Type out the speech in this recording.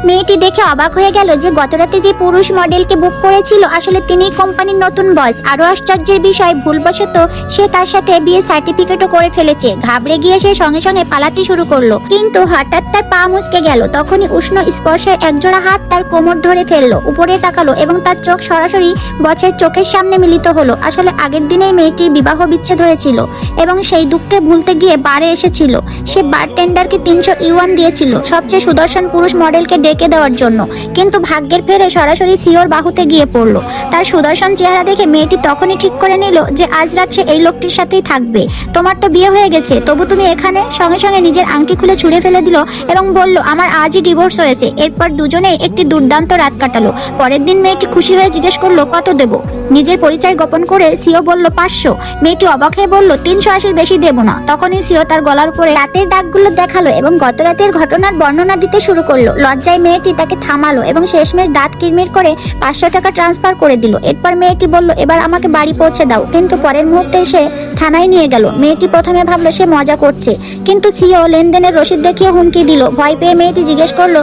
মেয়েটি দেখে অবাক হয়ে গেল যে গতরাতে যে পুরুষ মডেলকে বুক করেছিল আসলে তিনিই কোম্পানির নতুন বস। আরো আশ্চর্যের বিষয়, ভুলবশত সে তার সাথে বিয়ে সার্টিফিকেটও করে ফেলেছে। ঘাবড়ে গিয়ে সে সঙ্গে সঙ্গে পালাতে শুরু করলো, কিন্তু হঠাৎ তার পা মুচকে গেল। তখনই উষ্ণ স্পর্শের একজোড়া হাত তার কোমর ধরে ফেললো, উপরে তাকালো এবং তার চোখ সরাসরি বসের চোখের সামনে মিলিত হলো। আসলে আগের দিনেই মেয়েটির বিবাহ বিচ্ছেদ হয়েছিল এবং সেই দুঃখে ভুলতে গিয়ে বারে এসেছিল। সে বারটেন্ডারকে 300 ইউয়ান দিয়েছিল সবচেয়ে সুদর্শন পুরুষ মডেলকে ডেকে দেওয়ার জন্য, কিন্তু ভাগ্যের ফেরে সরাসরি সিওর বাহুতে গিয়ে পড়লো। তার সুদর্শন চেহারা দেখে মেয়েটি তখনই ঠিক করে নিল যে আজ রাত সে এই লোকটির সাথেই থাকবে। তোমার তো বিয়ে হয়ে গেছে, তবু তুমি এখানে? সঙ্গে সঙ্গে নিজের আংটি খুলে ছুঁড়ে ফেলে দিল এবং বলল, আমার আজই ডিভোর্স হয়েছে। এরপর দুজনেই একটি দুর্দান্ত রাত কাটালো। পরের দিন মেয়েটি খুশি হয়ে জিজ্ঞেস করলো, কত দেব? নিজের পরিচয় গোপন করে সিও বলল 500। মেয়েটি অবাক হয়ে বলল, 380 বেশি দেব না। তখনই সিও তার গলার উপরে রাতের দাগগুলো দেখালো এবং গত রাতের ঘটনার বর্ণনা দিতে শুরু করলো। লজ্জায় মেয়েটি তাকে থামালো এবং শেষমেশ দাঁত কিরমির করে 500 টাকা ট্রান্সফার করে দিল। এরপর মেয়েটি বলল, এবার আমাকে বাড়ি পৌঁছে দাও। কিন্তু পরের মুহূর্তে সে থানায় নিয়ে গেল। মেয়েটি প্রথমে ভাবলো সে মজা করছে, কিন্তু সিও লেনদেনের রসিদ দেখিয়ে হুমকি দিল। ভয় পেয়ে মেয়েটি জিজ্ঞেস করলো,